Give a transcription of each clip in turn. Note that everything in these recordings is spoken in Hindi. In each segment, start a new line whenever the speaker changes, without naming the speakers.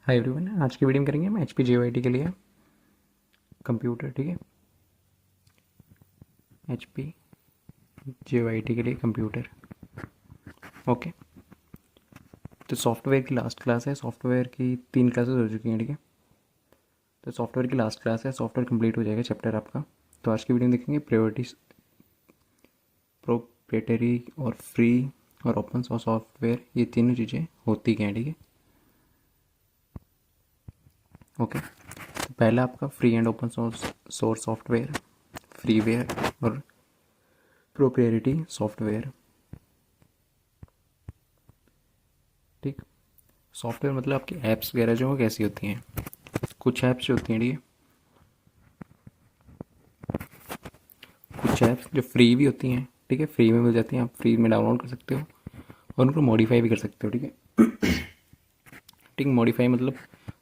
हाय एवरीवन, आज की वीडियो में करेंगे हम एच पी JYT के लिए कंप्यूटर। ठीक है, एच पी JYT के लिए कंप्यूटर। ओके, तो सॉफ्टवेयर की लास्ट क्लास है। सॉफ्टवेयर की 3 क्लासेस हो चुकी हैं। ठीक है, तो सॉफ्टवेयर की लास्ट क्लास है। सॉफ्टवेयर कंप्लीट हो जाएगा चैप्टर आपका। तो आज की वीडियो में देखेंगे प्रायोरिटीज, प्रोप्रेटरी और फ्री और ओपन सोर्स सॉफ्टवेयर, ये तीनों चीज़ें होती क्या हैं। ठीक है, ओके। तो पहला आपका free and open source software, freeware और प्रोप्रेटरी सॉफ्टवेयर। ठीक, सॉफ्टवेयर मतलब आपकी ऐप्स वगैरह जो हैं कैसी होती हैं। कुछ ऐप्स जो होती हैं, ठीक है, कुछ ऐप्स जो फ्री भी होती हैं। ठीक है, फ्री में मिल जाती हैं, आप फ्री में डाउनलोड कर सकते हो और उनको मॉडिफाई भी कर सकते हो। ठीक है, ठीक, मॉडिफाई मतलब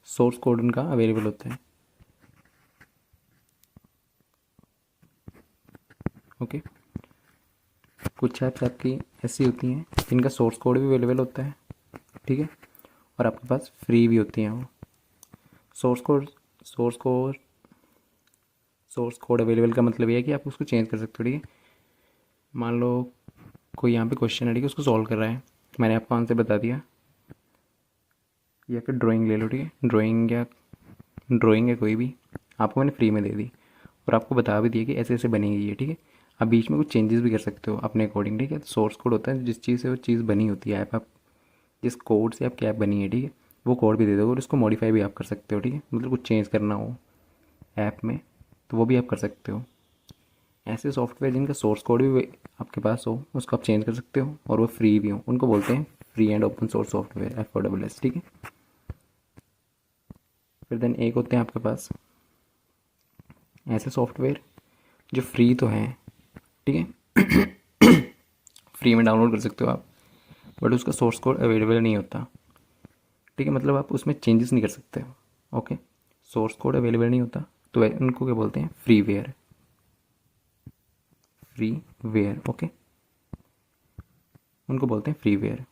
सोर्स कोड उनका अवेलेबल होता है। ओके, कुछ ऐप्स आपकी ऐसी होती हैं जिनका सोर्स कोड भी अवेलेबल होता है। ठीक है, और आपके पास फ्री भी होती हैं वो। Source code source code source code available का मतलब ये है कि आप उसको चेंज कर सकते हो। ठीक है, मान लो कोई यहाँ पे क्वेश्चन है, ठीक है, उसको सॉल्व कर रहा है, मैंने आपको आंसर बता दिया। या फिर ड्राइंग ले लो, ठीक है, ड्राइंग है कोई भी, आपको मैंने फ्री में दे दी और आपको बता भी दिया कि ऐसे ऐसे बनेगी ये। ठीक है, आप बीच में कुछ चेंजेस भी कर सकते हो अपने अकॉर्डिंग। ठीक है, तो सोर्स कोड होता है जिस चीज़ से वो चीज़ बनी होती है, ऐप आप जिस कोड से आपकी ऐप बनी है, ठीक है, वो कोड भी दे दो और उसको मॉडिफाई भी आप कर सकते हो। ठीक है, मतलब कुछ चेंज करना हो ऐप में तो वो भी आप कर सकते हो। ऐसे सॉफ्टवेयर जिनका सोर्स कोड भी आपके पास हो उसको आप चेंज कर सकते हो और वो फ्री भी हो, उनको बोलते हैं free and open source software, FOSS। ठीक है, फिर देन एक होते हैं आपके पास ऐसे सॉफ्टवेयर जो फ्री तो हैं, ठीक है, फ्री में डाउनलोड कर सकते हो आप, बट उसका सोर्स कोड अवेलेबल नहीं होता। ठीक है, मतलब आप उसमें चेंजेस नहीं कर सकते हो। ओके, सोर्स कोड अवेलेबल नहीं होता तो उनको क्या बोलते हैं, फ्रीवेयर। फ्रीवेयर, ओके, उनको बोलते हैं फ्रीवेयर।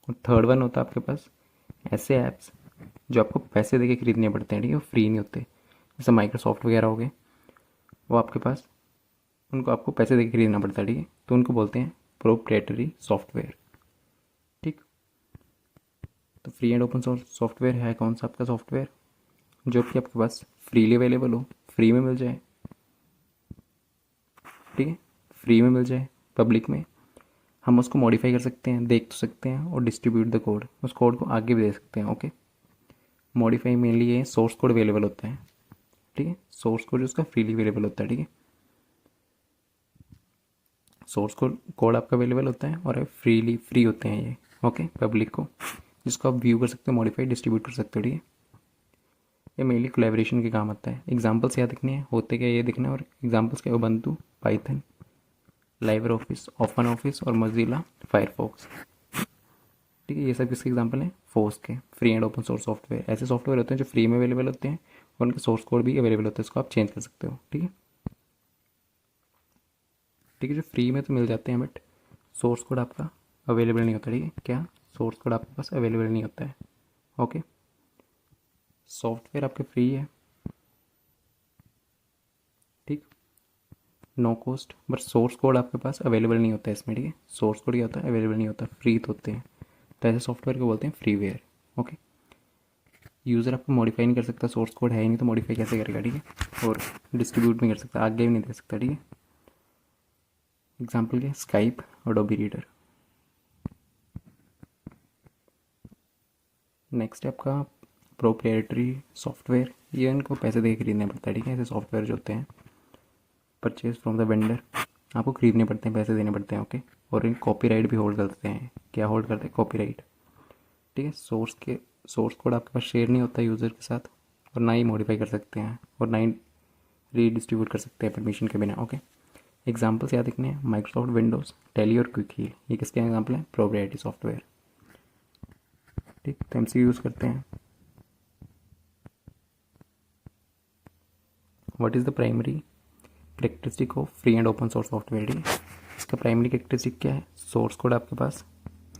और थर्ड वन होता है आपके पास ऐसे ऐप्स जो आपको पैसे देके खरीदने पड़ते हैं। ठीक है, वो फ्री नहीं होते, जैसे माइक्रोसॉफ्ट वगैरह हो गए, वो आपके पास उनको आपको पैसे देके खरीदना पड़ता है। ठीक है, तो उनको बोलते हैं प्रोप्राइटरी सॉफ्टवेयर। ठीक, तो free and open source software है कौन सा आपका सॉफ्टवेयर जो कि आपके पास फ्रीली अवेलेबल हो, फ्री में मिल जाए। ठीक है, फ्री में मिल जाए पब्लिक में, हम उसको मॉडिफाई कर सकते हैं, देख तो सकते हैं और डिस्ट्रीब्यूट द कोड, उस कोड को आगे भी दे सकते हैं। ओके, मॉडिफाई मेनली ये सोर्स कोड अवेलेबल होता है। ठीक है, सोर्स कोड उसका फ्रीली अवेलेबल होता है। ठीक है, सोर्स कोड आपका अवेलेबल होता है और फ्री होते हैं ये। ओके, पब्लिक को, जिसको आप व्यू कर सकते हो, मॉडिफाई डिस्ट्रीब्यूट कर सकते हो। ठीक है, ये मेनली कोलेब्रेशन के काम आता है। एग्जाम्पल्स क्या दिखने हैं, होते क्या ये दिखना है, और एग्जाम्पल्स क्या, Ubuntu, Python, Libre Office, open office और मोजिला फायरफॉक्स। ठीक है, ये सब किसके एग्जाम्पल हैं, फोर्स के। Free and open source software ऐसे सॉफ्टवेयर होते हैं जो फ्री में अवेलेबल होते हैं और उनके सोर्स कोड भी अवेलेबल होते हैं, उसको आप चेंज कर सकते हो। ठीक है, ठीक है, जो फ्री में तो मिल जाते हैं बट सोर्स कोड आपका अवेलेबल नहीं होता। ठीक है, क्या सोर्स कोड आपके पास अवेलेबल नहीं होता है। ओके, सॉफ्टवेयर आपके फ्री है, ठीक, no cost, but source code आपके पास अवेलेबल नहीं होता है इसमें। ठीक है, सोर्स कोड क्या होता है, अवेलेबल नहीं होता, फ्री तो होते हैं, तो ऐसे सॉफ्टवेयर को बोलते हैं फ्रीवेयर। ओके, यूज़र आपको मॉडिफाई नहीं कर सकता, सोर्स कोड है ही नहीं तो मॉडिफाई कैसे करेगा। ठीक है, और डिस्ट्रीब्यूट नहीं कर सकता, आगे भी नहीं दे सकता। ठीक है, एग्जाम्पल क्या, स्काइप, अडोबी रीडर। नेक्स्ट है आपका प्रोप्राइटरी सॉफ्टवेयर, ये इनको पैसे दे के खरीदने पड़ता है। ठीक है, ऐसे सॉफ्टवेयर जो होते हैं परचेज फ्रॉम द वेंडर, आपको खरीदने पड़ते हैं, पैसे देने पड़ते हैं। ओके, और इन कॉपीराइट भी होल्ड करते हैं। क्या होल्ड करते हैं, कॉपीराइट। ठीक है, सोर्स कोड आपके पास शेयर नहीं होता यूज़र के साथ और ना ही मॉडिफाई कर सकते हैं और ना ही रीडिस्ट्रीब्यूट कर सकते हैं परमिशन के बिना। ओके, एग्जाम्पल्स याद रखने हैं, माइक्रोसॉफ्ट विंडोज़, टेली और क्विक हील, ये किसके एग्जाम्पल हैं, प्रोप्राइटरी सॉफ्टवेयर। ठीक, तो एम यूज़ करते हैं। What is the primary characteristic of free and open source software. ठीक है, इसका प्राइमरी करेक्टरिस्टिक क्या है, सोर्स कोड आपके पास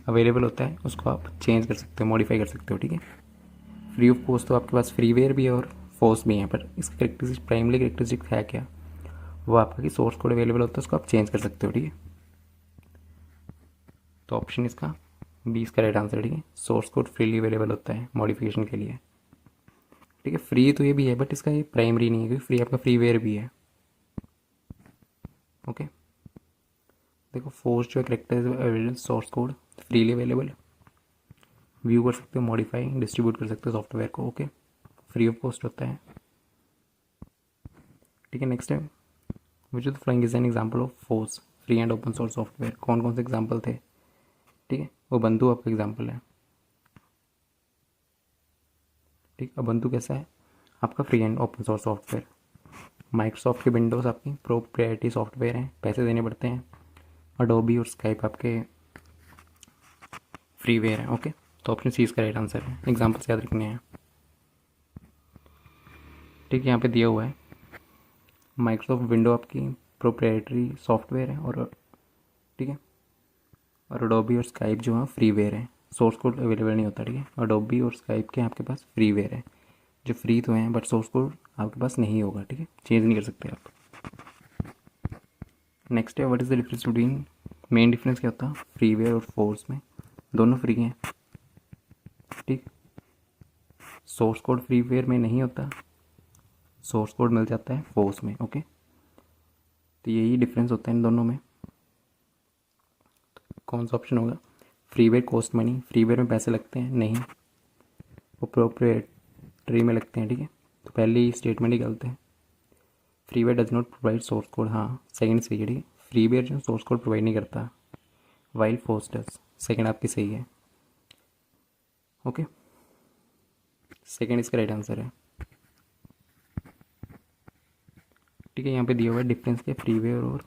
अवेलेबल होता है, उसको आप चेंज कर सकते हो, मॉडिफाई कर सकते हो। ठीक है, फ्री ऑफ कॉस्ट तो आपके पास फ्रीवेयर भी है और फोर्स भी है, पर इसका करेक्टरिस्टिक प्राइमरी करेक्टरिस्टिक है क्या, वो आपका कि सोर्स कोड अवेलेबल होता है, उसको आप चेंज कर सकते हो। ठीक है, तो ऑप्शन इसका बी इसका राइट आंसर। ठीक है, सोर्स कोड फ्रीली अवेलेबल होता है मॉडिफिकेशन के लिए। ठीक है, फ्री तो ये भी है बट इसका ये प्राइमरी नहीं है, क्योंकि फ्री आपका फ्रीवेयर भी है। ओके, देखो फोर्स जो है character source code freely available, view कर सकते हो, मॉडिफाई डिस्ट्रीब्यूट कर सकते हो सॉफ्टवेयर को। ओके, फ्री ऑफ कॉस्ट होता है। ठीक है, नेक्स्ट है which of the following is an example of force free and open source software. कौन कौन से एग्जांपल थे? ठीक है, उबंटू आपका एग्जांपल है। ठीक, उबंटू कैसा है? आपका free and open source software. Microsoft के विंडोज़ आपकी प्रोप्राइटरी सॉफ्टवेयर हैं, पैसे देने पड़ते हैं। अडोबी और स्काइप आपके फ्रीवेयर हैं। ओके, तो ऑप्शन सी इसका राइट आंसर है। एग्जाम्पल्स याद रखने हैं। ठीक है, यहाँ पे दिया हुआ है माइक्रोसॉफ्ट विंडो आपकी प्रोप्राइटरी सॉफ्टवेयर है, और ठीक है, और अडोबी और स्काइप जो है फ्रीवेयर है, सोर्स कोड अवेलेबल नहीं होता। ठीक है, अडोबी और स्काइप के आपके पास फ्रीवेयर है, जो फ्री तो हैं बट सोर्स कोड आपके पास नहीं होगा। ठीक है, चेंज नहीं कर सकते आप। नेक्स्ट है what is the difference between, main difference क्या होता है फ्रीवेयर और फोर्स में? दोनों फ्री हैं। ठीक, सोर्स कोड फ्रीवेयर में नहीं होता, सोर्स कोड मिल जाता है फोर्स में। ओके, तो यही डिफरेंस होता है इन दोनों में। कौन सा ऑप्शन होगा? फ्रीवेयर कॉस्ट मनी, फ्रीवेयर में पैसे लगते हैं नहीं, वो प्रोप्राइटरी में लगते हैं। ठीक है, तो पहले ही स्टेटमेंट ही गलत है। Freeware does not provide source code, हाँ सेकंड सही है। ठीक है, फ्रीवेयर जो सोर्स कोड प्रोवाइड नहीं करता, वाइल फोर्स डज, सेकंड आपकी सही है। ओके, सेकंड इसका राइट आंसर है। ठीक है, यहाँ पे दिया हुआ है डिफरेंस क्या फ्रीवेयर और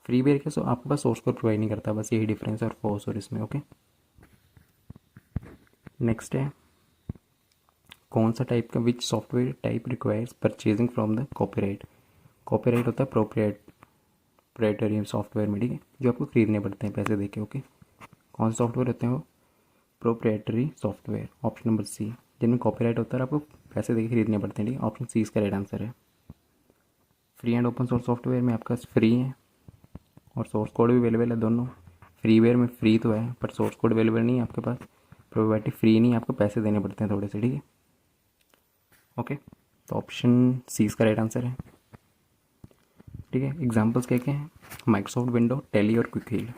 फ्रीवेयर क्या, सो आपके पास सोर्स कोड प्रोवाइड नहीं करता, बस यही डिफरेंस है और फोर्स और इसमें। ओके, नेक्स्ट है कौन सा टाइप का विच software type requires purchasing from the copyright. Copyright होता है प्रोप्राइटरी सॉफ्टवेयर में। ठीक है, जो आपको खरीदने पड़ते हैं पैसे देके। ओके, कौन से सॉफ्टवेयर होते हैं वो? Proprietary software, option number C, जिनमें कॉपीराइट होता है आपको पैसे देके खरीदने पड़ते हैं। ठीक है, ऑप्शन सी इसका राइट आंसर है। Free and open source software में आपका फ्री है और सोर्स कोड भी अवेलेबल है दोनों। फ्रीवेयर में फ्री तो है पर सोर्स कोड अवेलेबल नहीं है आपके पास, प्रोप्राइटरी फ्री नहीं, आपको पैसे देने पड़ते हैं थोड़े से। ठीक है, ओके, तो ऑप्शन सी इसका राइट आंसर है। ठीक है, एग्जांपल्स क्या क्या हैं? माइक्रोसॉफ्ट विंडो, टैली और क्विक हील।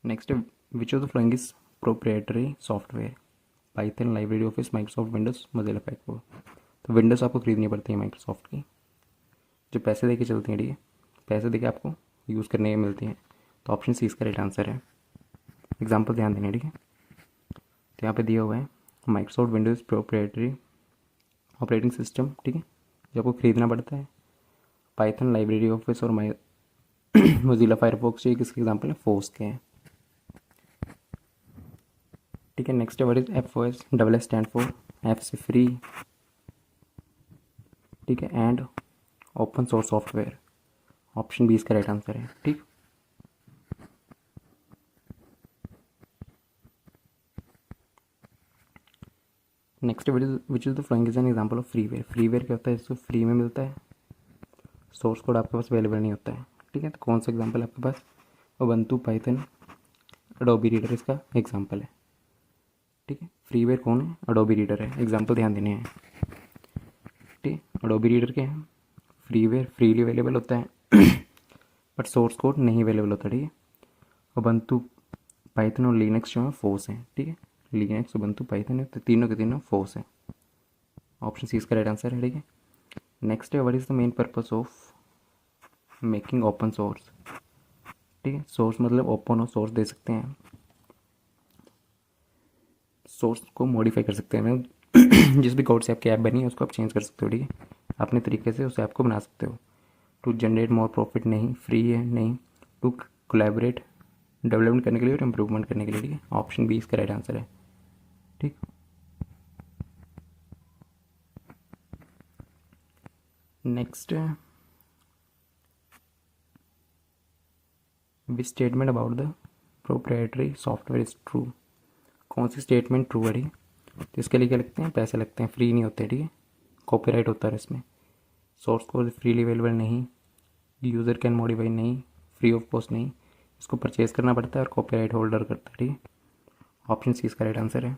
नेक्स्ट है which of the following is proprietary software? Python, library office, Microsoft Windows, Mozilla Firefox. तो विंडोज़ आपको खरीदनी पड़ती है माइक्रोसॉफ्ट की, जो पैसे देके चलती हैं। ठीक है, पैसे देके आपको यूज़ करने के मिलती हैं, तो ऑप्शन सी इसका राइट आंसर है। एग्जाम्पल ध्यान देना। ठीक है, तो यहाँ पे दिया हुआ है Microsoft Windows proprietary operating system. ठीक है, जो आपको खरीदना पड़ता है। पाइथन, लाइब्रेरी ऑफिस और मोजिला फायरफॉक्स, ये किसके एग्जाम्पल है? फोर्स के हैं। ठीक है, नेक्स्ट है what is F O S, double S stand for F से फ्री। ठीक है, and open source software, option B इसका राइट आंसर है। ठीक, next which is the following is an example of freeware. Freeware क्या होता है? इसको फ्री में मिलता है, सोर्स कोड आपके पास अवेलेबल नहीं होता है। ठीक है, तो कौन सा एग्जाम्पल आपके पास? उबंटू, पाइथन, अडोबी रीडर इसका एग्जाम्पल है। ठीक है, फ्रीवेयर कौन है? अडोबी रीडर है। एग्जाम्पल ध्यान देने हैं। ठीक है, अडोबी रीडर क्या है? फ्रीवेयर फ्रीली अवेलेबल होता है बट सोर्स कोड नहीं अवेलेबल होता। ठीक है, उबंटू, पाइथन और लिनक्स जो है फोर्स हैं। ठीक है, लिनक्स, उबंटू, पाइथन है, तो तीनों के तीनों फोर्स हैं। ऑप्शन सी इसका राइट आंसर है। ठीक है, नेक्स्ट है what is the main purpose of making open source. ठीक है, सोर्स मतलब ओपन और सोर्स दे सकते हैं, सोर्स को मॉडिफाई कर सकते हैं जिस भी कोड से आपकी ऐप बनी है उसको आप चेंज कर सकते हो। ठीक है, अपने तरीके से उस ऐप को बना सकते हो। टू जनरेट मोर प्रॉफिट नहीं, फ्री है नहीं, टू कोलैबोरेट, डेवलपमेंट करने के लिए और इम्प्रूवमेंट करने के लिए। ठीक है, ऑप्शन बी इसका राइट आंसर है। ठीक, next which statement about the proprietary software is true. कौन सी स्टेटमेंट ट्रू है? तो इसके लिए क्या लगते हैं, पैसे लगते हैं, फ्री नहीं होते, ठीक है, कॉपीराइट होता है इसमें। सोर्स कोड फ्रीली अवेलेबल नहीं, यूज़र कैन मॉडिफाई नहीं, फ्री ऑफ कॉस्ट नहीं, इसको परचेज़ करना पड़ता है और कॉपीराइट होल्डर करता है, ठीक है। ऑप्शन सी इसका राइट आंसर है।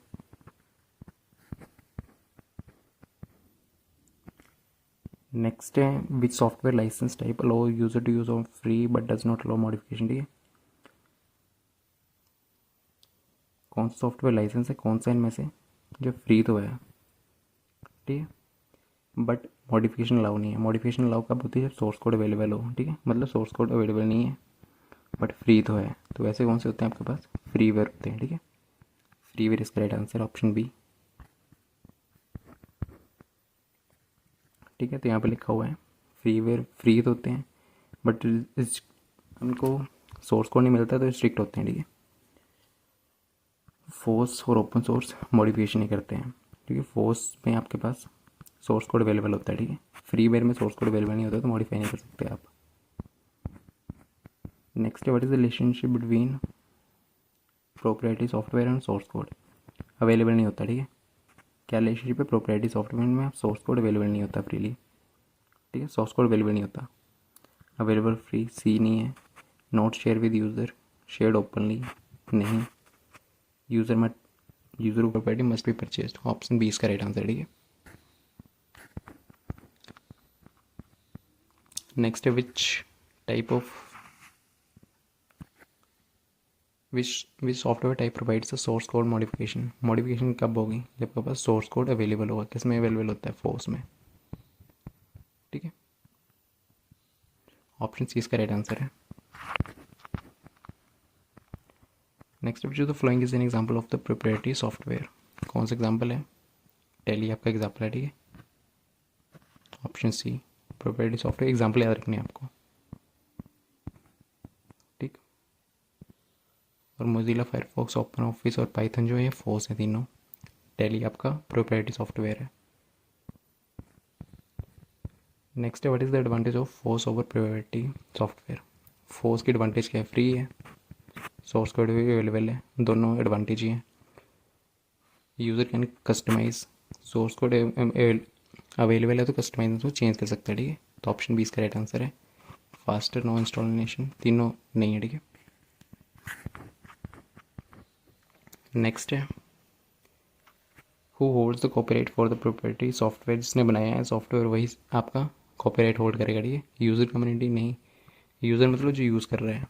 नेक्स्ट है which software license type allow user to use on free but does not allow modification, ठीक है। कौन सा सॉफ्टवेयर लाइसेंस है, कौन सा इनमें से जो फ्री तो है, ठीक है, बट मॉडिफिकेशन अलाउ नहीं है। मॉडिफिकेशन अलाउ कब होती है, जब सोर्स कोड अवेलेबल हो, ठीक है, मतलब सोर्स कोड अवेलेबल नहीं है बट फ्री तो है। तो वैसे कौन से होते हैं आपके पास, फ्रीवेयर होते हैं, ठीक है। फ्रीवेयर इसका राइट आंसर ऑप्शन बी, ठीक है। तो यहाँ पे लिखा हुआ है फ्रीवेयर फ्री तो होते हैं बट उनको सोर्स कोड नहीं मिलता तो स्ट्रिक्ट होते हैं, ठीक है। फोर्स और ओपन सोर्स मॉडिफिकेशन नहीं करते हैं, ठीक है। फोर्स में आपके पास सोर्स कोड अवेलेबल होता है, ठीक है। फ्रीवेयर में सोर्स कोड अवेलेबल नहीं होता तो मॉडिफाई नहीं कर सकते आप। नेक्स्ट है what is the relationship between proprietary software and source code, available नहीं होता, ठीक है। क्या रिलेशनशिप है, प्रोप्राइटरी सॉफ्टवेयर में आप सोर्स कोड अवेलेबल नहीं होता फ्रीली, ठीक है, सोर्स कोड अवेलेबल नहीं होता। अवेलेबल फ्री सी नहीं है। Not share with user, shared openly नहीं। User property must be purchased, option B इसका राइट आंसर, ठीक है। नेक्स्ट है which type of which software type provides a source code modification, modification कब होगी, जब आपके पास सोर्स कोड अवेलेबल होगा। किस में अवेलेबल होता है, फोर्स में, ठीक है। ऑप्शन सी इसका राइट आंसर है। Next which of the following is an example of the proprietary software, कौन सा एग्जांपल है, टैली आपका एग्जांपल है, ठीक है। Option C proprietary software, example याद रखने हैं आपको, ठीक। और मोजिला फायरफॉक्स, ओपन ऑफिस और पाइथन जो है ये फोर्स है तीनों। टैली आपका प्रोप्राइटरी सॉफ्टवेयर है। नेक्स्ट है what is the advantage of FOSS over proprietary software, FOSS की एडवांटेज क्या है, फ्री है, सोर्स कोड भी अवेलेबल है, दोनों एडवांटेज ही हैं। User can customise, source code available है तो कस्टमाइज उसको चेंज कर सकता है, ठीक है। तो ऑप्शन बी इसका राइट आंसर है। फास्टर, नो इंस्टॉलेशन, तीनों नहीं है, ठीक है। नेक्स्ट है who holds the copyright for the proprietary software, जिसने बनाया है सॉफ्टवेयर वही आपका कॉपीराइट होल्ड करेगा, ठीक है। यूज़र कम्युनिटी नहीं, यूज़र मतलब जो यूज़ कर रहा है,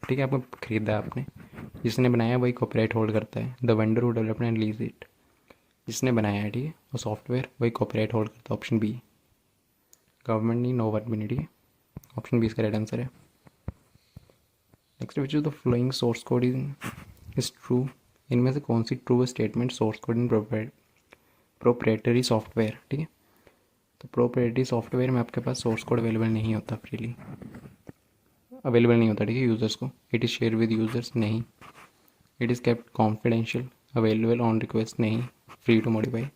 ठीक है, आपको खरीदा है आपने, जिसने बनाया वही कॉपीराइट होल्ड करता है। The vendor who develop and release it, जिसने बनाया है, ठीक है, वो सॉफ्टवेयर वही कॉपीराइट होल्ड करता है। ऑप्शन बी, गवर्नमेंट नहीं, नो वन भी नहीं, ठीक है। ऑप्शन बी इसका राइट आंसर है। Next which is the flowing source code is true, इनमें से कौन C true statement source code इन प्रोप्राइटरी सॉफ्टवेयर, ठीक है। तो प्रोप्राइटरी सॉफ्टवेयर में आपके पास सोर्स कोड अवेलेबल नहीं होता, फ्रीली अवेलेबल नहीं होता, ठीक है, यूज़र्स को। It is share with users नहीं। It is kept confidential, available on request नहीं। फ्री टू मॉडिफाई,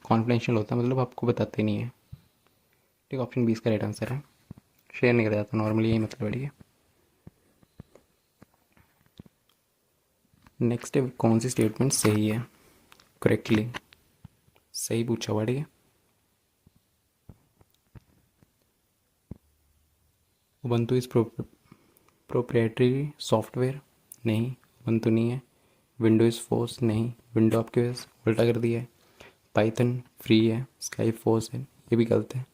कॉन्फिडेंशियल होता है मतलब आपको बताते नहीं है, ठीक। ऑप्शन बी इसका राइट आंसर है। शेयर नहीं करा जाता नॉर्मली, यही मतलब है, ठीक है। नेक्स्ट है कौन सी स्टेटमेंट सही है, करेक्टली सही पूछा हुआ, ठीक है। उबंटू इज़ प्रोप्राइटरी सॉफ्टवेयर नहीं, उबंटू नहीं है। विंडो इज़ फोर्स नहीं, विंडो आपके पास उल्टा कर दिया है। पाइथन फ्री है, स्काई फोर्स है, ये भी गलत है।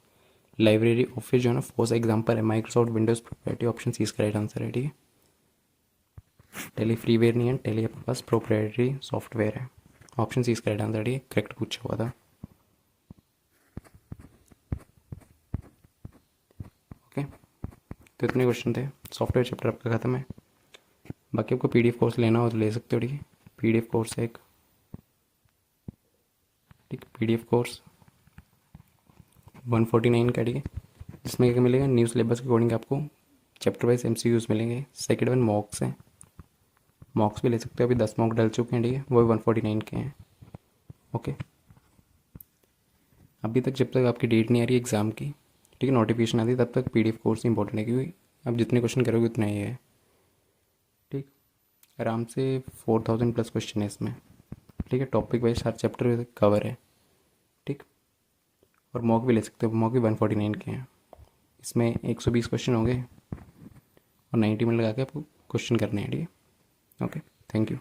लाइब्रेरी ऑफिस जो है ना फोर्स एग्जाम्पल है। Microsoft Windows proprietary, option C इसका राइट आंसर है, ठीक है। टेली फ्रीवेयर नहीं है, टेली आपके पास प्रोप्राइटरी सॉफ्टवेयर है। ऑप्शन सी इसका राइट आंसर, ठीक है, करेक्ट पूछा हुआ था। ओके, तो इतने क्वेश्चन थे, सॉफ्टवेयर चैप्टर आपका ख़त्म है। बाकी आपको पीडीएफ कोर्स लेना हो तो ले सकते हो, ठीक है। पीडीएफ कोर्स है एक, ठीक, पीडीएफ कोर्स 149 का, ठीक है, जिसमें क्या मिलेगा, न्यू सिलेबस के अकॉर्डिंग आपको चैप्टर वाइज एमसीक्यूज मिलेंगे। सेकेंड वन मॉक्स हैं, मॉक्स भी ले सकते हो, अभी 10 मॉक डल चुके हैं, ठीक है, वो 149 के हैं। ओके, अभी तक जब तक आपकी डेट नहीं आ रही एग्ज़ाम की, ठीक है, नोटिफिकेशन आती है, तब तक पीडीएफ कोर्स इंपॉर्टेंट है, क्योंकि आप जितने क्वेश्चन करोगे उतना ही है, ठीक। आराम से 4000 प्लस क्वेश्चन है इसमें, ठीक। ठीक है, टॉपिक वाइज हर चैप्टर कवर है, ठीक। और मॉक भी ले सकते हो, मॉक भी 149 के हैं। इसमें 120 क्वेश्चन होंगे और 90 मिनट लगा के आपको क्वेश्चन करने हैं, ठीक है। Okay, thank you.